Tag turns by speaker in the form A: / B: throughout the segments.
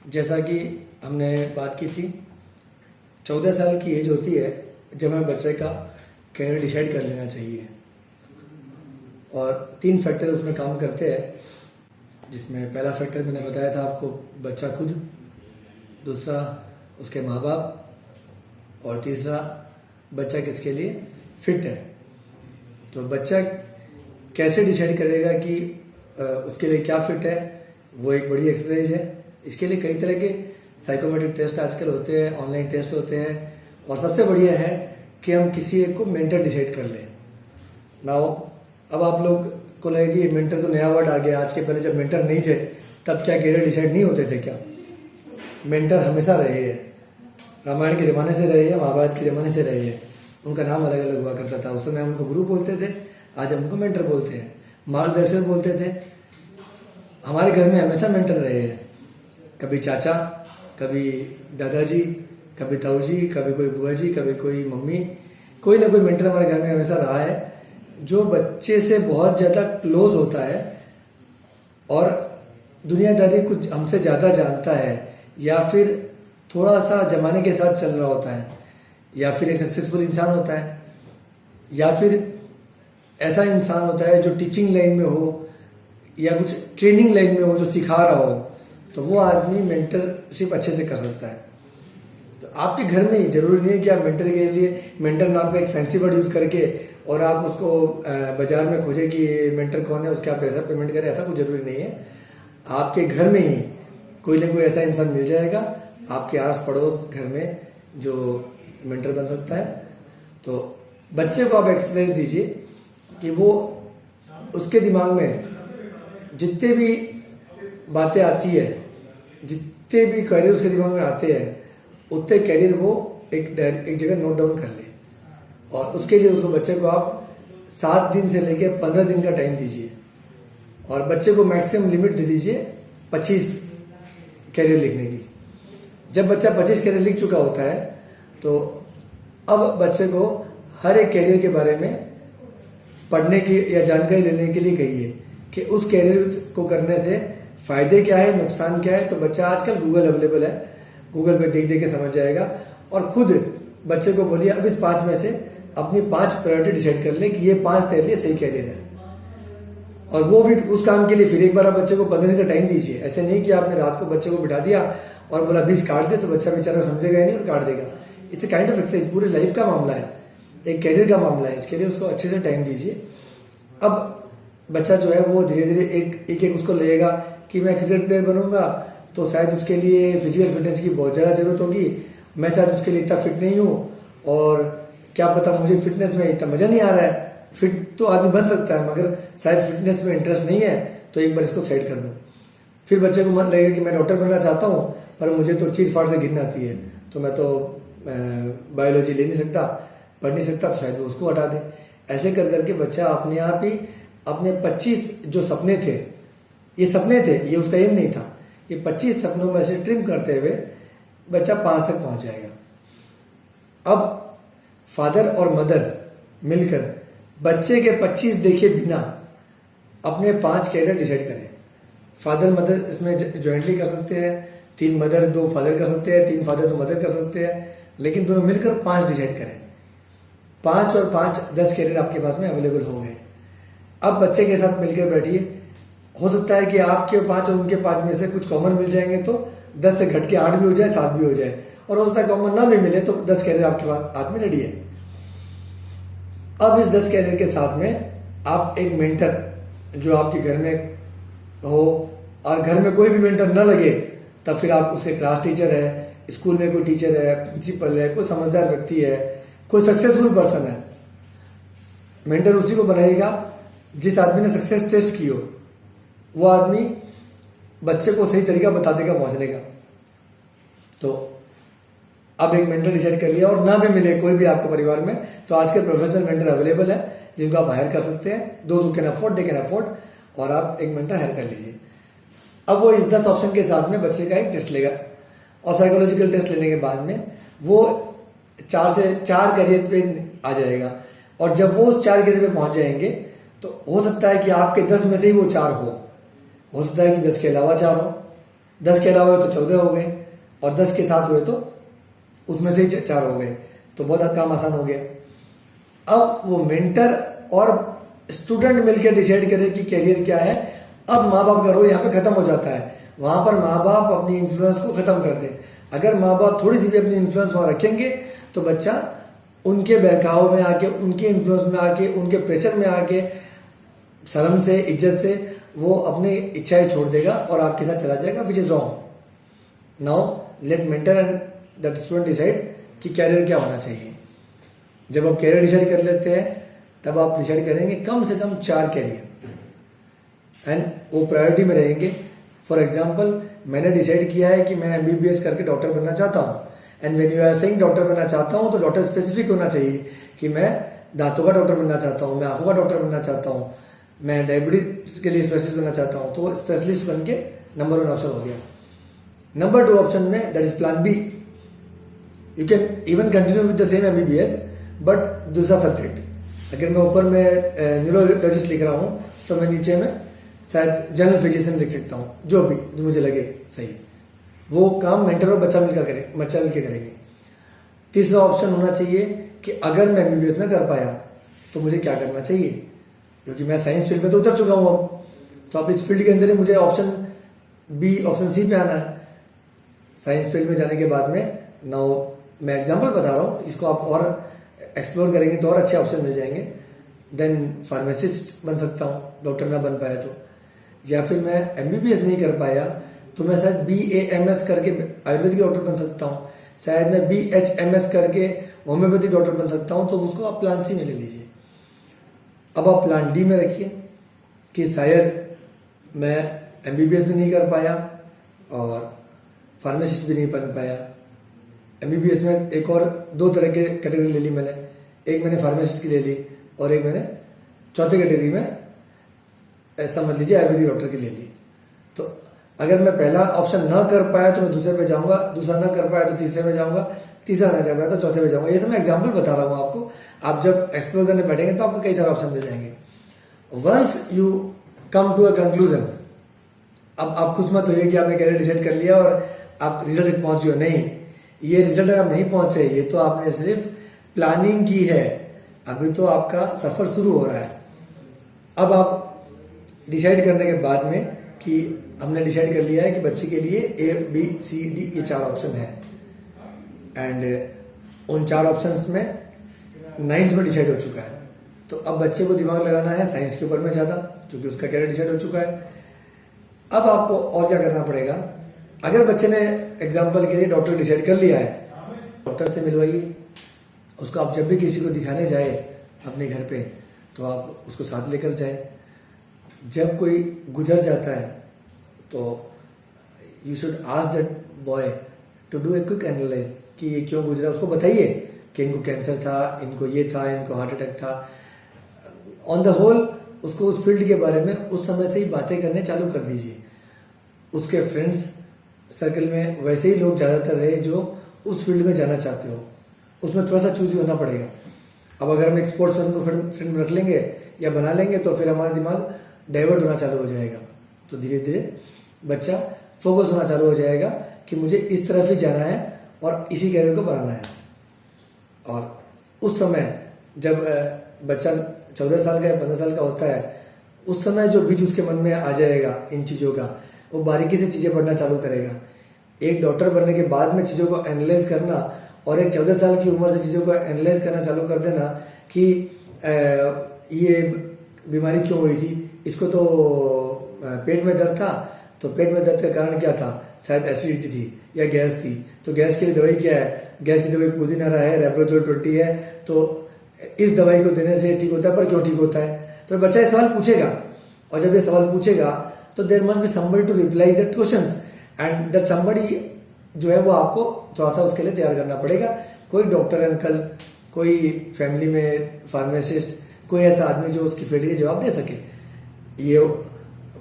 A: जैसा कि हमने बात की थी, 14 साल की एज होती है जब हमें बच्चे का कैरियर डिसाइड कर लेना चाहिए। और 3 फैक्टर उसमें काम करते हैं, जिसमें पहला फैक्टर मैंने बताया था आपको, बच्चा खुद, दूसरा उसके माँ बाप, और तीसरा बच्चा किसके लिए फिट है। तो बच्चा कैसे डिसाइड करेगा कि उसके लिए क्या फिट है, वो एक बड़ी एक्सरसाइज है। इसके लिए कई तरह के साइकोमेट्रिक टेस्ट आजकल होते हैं, ऑनलाइन टेस्ट होते हैं, और सबसे बढ़िया है कि हम किसी एक को मेंटर डिसाइड कर लें। नाउ अब आप लोग को लगे कि मेंटर तो नया वर्ड आ गया, आज के पहले जब मेंटर नहीं थे तब क्या कैरियर डिसाइड नहीं होते थे क्या? मेंटर हमेशा रहे हैं, रामायण के ज़माने से रहे हैं, महाभारत के ज़माने से रहे हैं। उनका नाम अलग अलग हुआ करता था, उस समय हम उनको गुरु बोलते थे, आज हम उनको मेंटर बोलते हैं, मार्गदर्शक बोलते थे। हमारे घर में हमेशा मेंटर रहे हैं, कभी चाचा, कभी दादाजी, कभी ताऊजी, कभी कोई बुआ जी, कभी कोई मम्मी, कोई ना कोई मेंटर हमारे घर में हमेशा रहा है, जो बच्चे से बहुत ज़्यादा क्लोज होता है और दुनियादारी कुछ हमसे ज़्यादा जानता है, या फिर थोड़ा सा जमाने के साथ चल रहा होता है, या फिर एक सक्सेसफुल इंसान होता है, या फिर ऐसा इंसान होता है जो टीचिंग लाइन में हो या कुछ ट्रेनिंग लाइन में हो, जो सिखा रहा हो, तो वो आदमी मेंटरशिप अच्छे से कर सकता है। तो आपके घर में ही जरूरी नहीं है कि आप मेंटर के लिए मेंटर नाम का एक फैंसी वर्ड यूज करके और आप उसको बाजार में खोजें कि मेंटर कौन है, उसके आप पैसा पेमेंट करें, ऐसा कुछ जरूरी नहीं है। आपके घर में ही कोई ना कोई ऐसा इंसान मिल जाएगा आपके आस पड़ोस घर में जो मेंटर बन सकता है। तो बच्चे को आप एक्सरसाइज दीजिए कि वो उसके दिमाग में जितने भी बातें आती है, जितने भी कैरियर उसके दिमाग में आते हैं, उतने कैरियर वो एक जगह नोट डाउन कर ले। और उसके लिए उसको बच्चे को आप 7 दिन से लेके 15 दिन का टाइम दीजिए, और बच्चे को मैक्सिमम लिमिट दे दीजिए 25 कैरियर लिखने की। जब बच्चा 25 कैरियर लिख चुका होता है तो अब बच्चे को हर एक कैरियर के बारे में पढ़ने की या जानकारी लेने के लिए कहिए कि उस कैरियर को करने से फायदे क्या है, नुकसान क्या है। तो बच्चा, आजकल गूगल अवेलेबल है, गूगल पे देख देख के समझ जाएगा। और खुद बच्चे को बोलिए अब इस 5 में से अपनी 5 प्रायोरिटी डिसाइड कर ले कि ये 5 तेरे लिए सही कैरियर है। और वो भी उस काम के लिए फिर एक बार आप बच्चे को 15 दिन का टाइम दीजिए। ऐसे नहीं कि आपने रात को बच्चे को बिठा दिया और बोला 20 काट दे, तो बच्चा बेचारा समझेगा ही नहीं और काट देगा। इट्स काइंड ऑफ एक्सरसाइज, पूरे लाइफ का मामला है, एक कैरियर का मामला है। इसके लिए उसको अच्छे से टाइम दीजिए। अब बच्चा जो है वो धीरे धीरे एक एक उसको लगेगा कि मैं क्रिकेट प्लेयर बनूंगा, तो शायद उसके लिए फिजिकल फिटनेस की बहुत ज़्यादा जरूरत होगी, मैं शायद उसके लिए इतना फिट नहीं हूँ, और क्या पता मुझे फिटनेस में इतना मज़ा नहीं आ रहा है। फिट तो आदमी बन सकता है, मगर शायद फिटनेस में इंटरेस्ट नहीं है, तो एक बार इसको सेट कर दो। फिर बच्चे को मन लगेगा कि मैं डॉक्टर बनना चाहता हूँ, पर मुझे तो चीट फाट से गिरना आती है, तो मैं तो बायोलॉजी ले नहीं सकता, पढ़ नहीं सकता, तो शायद वो उसको हटा दे। ऐसे कर करके बच्चा अपने आप ही अपने 25 जो सपने थे, ये सपने थे, ये उसका एम नहीं था, ये 25 सपनों में से ट्रिम करते हुए बच्चा 5 तक पहुंच जाएगा। अब फादर और मदर मिलकर बच्चे के 25 देखे बिना अपने 5 कैरियर डिसाइड करें। फादर मदर इसमें ज्वाइंटली कर सकते हैं, 3 मदर 2 फादर कर सकते हैं, 3 फादर 2 मदर कर सकते हैं, लेकिन दोनों मिलकर 5 डिसाइड करें। 5 और 5 10 कैरियर आपके पास में अवेलेबल हो गए। अब बच्चे के साथ मिलकर बैठिए। हो सकता है कि आपके 5 और उनके 5 में से कुछ कॉमन मिल जाएंगे, तो 10 से घट के 8 भी हो जाए, 7 भी हो जाए, और हो सकता है कॉमन ना भी मिले तो 10 कैरियर आपके पास हाथ में रेडी है। अब इस 10 कैरियर के साथ में आप एक मेंटर जो आपके घर में हो, और घर में कोई भी मेंटर न लगे तब फिर आप उसके क्लास टीचर है, स्कूल में कोई टीचर है, प्रिंसिपल है, कोई समझदार व्यक्ति है, कोई सक्सेसफुल पर्सन है, मेंटर उसी को बनाइएगा जिस आदमी ने सक्सेस टेस्ट की हो। वो आदमी बच्चे को सही तरीका बता देगा पहुंचने का। तो अब एक मेंटर डिसाइड कर लिया, और ना भी मिले कोई भी आपके परिवार में, तो आजकल प्रोफेशनल मेंटर अवेलेबल है जिनको आप हायर कर सकते हैं। दोस्त who can afford they can afford, और आप एक मेंटर हायर कर लीजिए। अब वो इस 10 ऑप्शन के साथ में बच्चे का एक टेस्ट लेगा, और साइकोलॉजिकल टेस्ट लेने के बाद में वो 4 से 4 कैरियर पे आ जाएगा। और जब वो उस 4 कैरियर पे पहुंच जाएंगे तो हो सकता है कि आपके 10 में से ही वो 4 हो सकता है कि 10 के अलावा 4 हो, 10 के अलावा हुए तो 14 हो गए, और 10 के साथ हुए तो उसमें से 4 हो गए, तो बहुत काम आसान हो गया। अब वो मेंटर और स्टूडेंट मिलकर डिसाइड करे कि कैरियर क्या है। अब माँ बाप का रोल यहाँ पे खत्म हो जाता है, वहां पर माँ बाप अपनी इन्फ्लुएंस को खत्म कर दे। अगर माँ बाप थोड़ी सी भी अपनी इन्फ्लुएंस वहां रखेंगे तो बच्चा उनके बहकाव में आके, उनके इन्फ्लुएंस में आके, उनके प्रेशर में आके, शर्म से, इज्जत से वो अपनी इच्छाएं छोड़ देगा और आपके साथ चला जाएगा, which is wrong. Now let mentor and that student decide कि कैरियर क्या होना चाहिए। जब आप कैरियर डिसाइड कर लेते हैं तब आप डिसाइड करेंगे कम से कम 4 कैरियर, एंड वो प्रायोरिटी में रहेंगे। फॉर एग्जाम्पल, मैंने डिसाइड किया है कि मैं MBBS करके डॉक्टर बनना चाहता हूँ, and when you are saying doctor बनना चाहता हूँ तो डॉक्टर स्पेसिफिक होना चाहिए कि मैं दांतों का डॉक्टर बनना चाहता हूँ, मैं आंखों का डॉक्टर बनना चाहता हूँ, मैं डायबिटीज के लिए स्पेशलिस्ट बनना चाहता हूँ। तो स्पेशलिस्ट बन के नंबर 1 ऑप्शन हो गया। नंबर 2 ऑप्शन में, that is plan B, you can even continue with the same MBBS but दूसरा सब्जेक्ट। अगर मैं ऊपर में न्यूरोलॉजिस्ट लिख रहा हूँ तो मैं नीचे में शायद जनरल फिजिशियन लिख सकता हूँ, जो भी जो मुझे लगे सही। वो काम मेंटर और बच्चा मिलकर करेंगे। तीसरा ऑप्शन होना चाहिए कि अगर मैं MBBS ना कर पाया तो मुझे क्या करना चाहिए, क्योंकि मैं साइंस फील्ड में तो उतर चुका हूँ अब, तो अब इस फील्ड के अंदर ही मुझे ऑप्शन बी, ऑप्शन सी पे आना है। साइंस फील्ड में जाने के बाद में, नाउ मैं एग्जाम्पल बता रहा हूँ, इसको आप और एक्सप्लोर करेंगे तो और अच्छे ऑप्शन मिल जाएंगे। देन फार्मासिस्ट बन सकता हूँ, डॉक्टर ना बन पाया तो, या फिर मैं MBBS नहीं कर पाया तो मैं शायद BAMS करके आयुर्वेदिक डॉक्टर बन सकता हूँ, शायद मैं BHMS करके होम्योपैथिक डॉक्टर बन सकता हूँ। तो उसको आप प्लान सी में ले लीजिए। अब आप प्लान डी में रखिए कि शायद मैं MBBS भी नहीं कर पाया और फार्मासिस्ट भी नहीं बन पाया। MBBS में एक और 2 तरह के कैटेगरी ले ली मैंने, एक मैंने फार्मासिस्ट की ले ली और एक मैंने चौथे कैटेगरी में समझ लीजिए आयुर्वेदिक डॉक्टर की ले ली। तो अगर मैं पहला ऑप्शन ना कर पाया तो मैं दूसरे पे जाऊंगा, दूसरा ना कर पाया तो तीसरे में जाऊंगा, तीसरा ना कर पाया तो चौथे में जाऊंगा। ये सब मैं एग्जाम्पल बता रहा हूँ आपको। आप जब एक्सप्लोर करने बैठेंगे तो आपको कई सारे ऑप्शन मिल जाएंगे। Once you come to a conclusion, अब आप खुश मत होइए कि आपने कैरियर डिसाइड कर लिया और आप रिजल्ट तक पहुंच गए। नहीं, ये रिजल्ट तक आप नहीं पहुंचे, ये तो आपने सिर्फ प्लानिंग की है, अभी तो आपका सफर शुरू हो रहा है। अब आप डिसाइड करने के बाद में कि हमने डिसाइड कर लिया है कि बच्चे के लिए ABCD ये 4 ऑप्शन है, एंड उन 4 ऑप्शंस में 9th में डिसाइड हो चुका है। तो अब बच्चे को दिमाग लगाना है साइंस के ऊपर में ज़्यादा, क्योंकि उसका कैरियर डिसाइड हो चुका है। अब आपको और क्या करना पड़ेगा, अगर बच्चे ने एग्जाम्पल के लिए डॉक्टर डिसाइड कर लिया है, डॉक्टर से मिलवाइए उसको। आप जब भी किसी को दिखाने जाए अपने घर पे तो आप उसको साथ लेकर जाए। जब कोई गुजर जाता है तो you should ask that boy to do a quick analyze कि ये क्यों गुजरा। उसको बताइए कि इनको कैंसर था, इनको ये था, इनको हार्ट अटैक था। ऑन द होल उसको उस फील्ड के बारे में उस समय से ही बातें करने चालू कर दीजिए। उसके फ्रेंड्स सर्कल में वैसे ही लोग ज़्यादातर रहे जो उस फील्ड में जाना चाहते हो, उसमें थोड़ा सा चूजी होना पड़ेगा। अब अगर हम एक स्पोर्ट्स पर्सन को फ्रेंड रख लेंगे या बना लेंगे तो फिर हमारा दिमाग डाइवर्ट होना चालू हो जाएगा। तो धीरे धीरे बच्चा फोकस होना चालू हो जाएगा कि मुझे इस तरफ ही जाना है और इसी कैरियर को बनाना है। और उस समय जब बच्चा 14 साल का या 15 साल का होता है, उस समय जो बीज उसके मन में आ जाएगा इन चीज़ों का, वो बारीकी से चीज़ें पढ़ना चालू करेगा। एक डॉक्टर बनने के बाद में चीज़ों को एनालाइज करना और एक 14 साल की उम्र से चीज़ों को एनालाइज करना चालू कर देना कि ये बीमारी क्यों हुई थी, इसको तो पेट में दर्द था, तो पेट में दर्द का कारण क्या था, शायद एसिडिटी थी या गैस थी, तो गैस के लिए दवाई क्या है, गैस की दवाई पुदीना है, रेप्रोजोल 20 है, तो इस दवाई को देने से ठीक होता है, पर क्यों ठीक होता है। तो बच्चा ये सवाल पूछेगा, और जब ये सवाल पूछेगा तो there must be somebody to reply that questions, and that somebody जो है वो आपको थोड़ा सा उसके लिए तैयार करना पड़ेगा। कोई डॉक्टर अंकल, कोई फैमिली में फार्मासिस्ट, कोई ऐसा आदमी जो उसकी फील्ड के जवाब दे सके। ये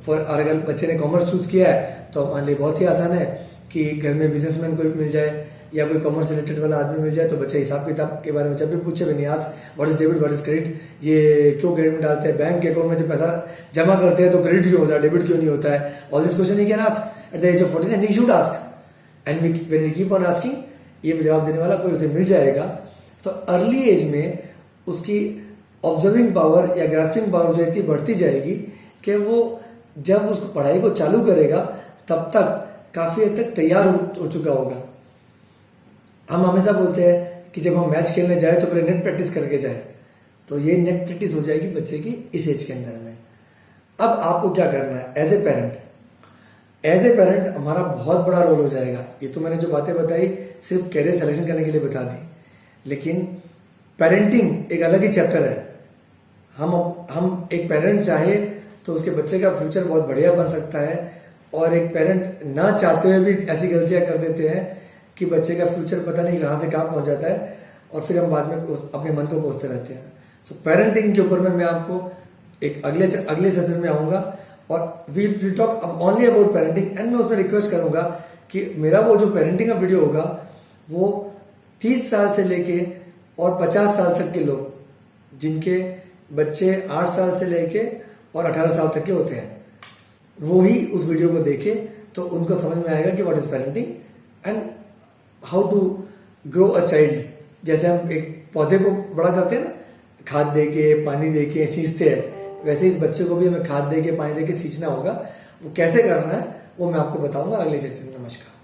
A: अगर बच्चे ने कॉमर्स चूज किया है तो मान लीजिए बहुत ही आसान है कि घर में बिजनेसमैन कोई मिल जाए, या कोई कॉमर्स रिलेटेड वाला आदमी मिल जाए तो बच्चा हिसाब किताब के बारे में जब भी पूछे विन्यास what is debit what is credit, ये क्यों क्रेडिट में डालते हैं, बैंक के अकाउंट में जब पैसा जमा करते हैं तो क्रेडिट क्यों होता है, डेबिट क्यों नहीं होता है, all this question he can ask at the age of 14 and he should ask and when we keep on asking ये जवाब देने वाला कोई उसे मिल जाएगा। तो अर्ली एज में उसकी ऑब्जर्विंग पावर या ग्रास्पिंग पावर जो इतनी बढ़ती जाएगी कि वो जब उसको पढ़ाई को चालू करेगा तब तक काफी हद तक तैयार हो चुका होगा। हम हमेशा बोलते हैं कि जब हम मैच खेलने जाए तो पहले नेट प्रैक्टिस करके जाए, तो ये नेट प्रैक्टिस हो जाएगी बच्चे की इस एज के अंदर में। अब आपको क्या करना है एज ए पेरेंट हमारा बहुत बड़ा रोल हो जाएगा। ये तो मैंने जो बातें बताई सिर्फ कैरियर सिलेक्शन करने के लिए बता दी, लेकिन पेरेंटिंग एक अलग ही चैप्टर है। हम एक पेरेंट चाहे तो उसके बच्चे का फ्यूचर बहुत बढ़िया बन सकता है, और एक पेरेंट ना चाहते हुए भी ऐसी गलतियां कर देते हैं कि बच्चे का फ्यूचर पता नहीं कहां से कहां पहुंच जाता है, और फिर हम बाद में अपने मन को कोसते रहते हैं। सो पेरेंटिंग के ऊपर में मैं आपको एक अगले सेशन में आऊंगा और we will talk only about parenting. And मैं उसमें रिक्वेस्ट करूंगा कि मेरा वो जो पेरेंटिंग का वीडियो होगा वो 30 साल से लेके और 50 साल तक के लोग जिनके बच्चे 8 साल से लेके और 18 साल तक के होते हैं वो ही उस वीडियो को देखे तो उनको समझ में आएगा कि what is parenting and how to grow a child. जैसे हम एक पौधे को बड़ा करते हैं ना, खाद दे के पानी दे के सींचते हैं, वैसे इस बच्चे को भी हमें खाद दे के पानी दे के सींचना होगा। वो कैसे करना है वो मैं आपको बताऊंगा अगले सेशन में। नमस्कार।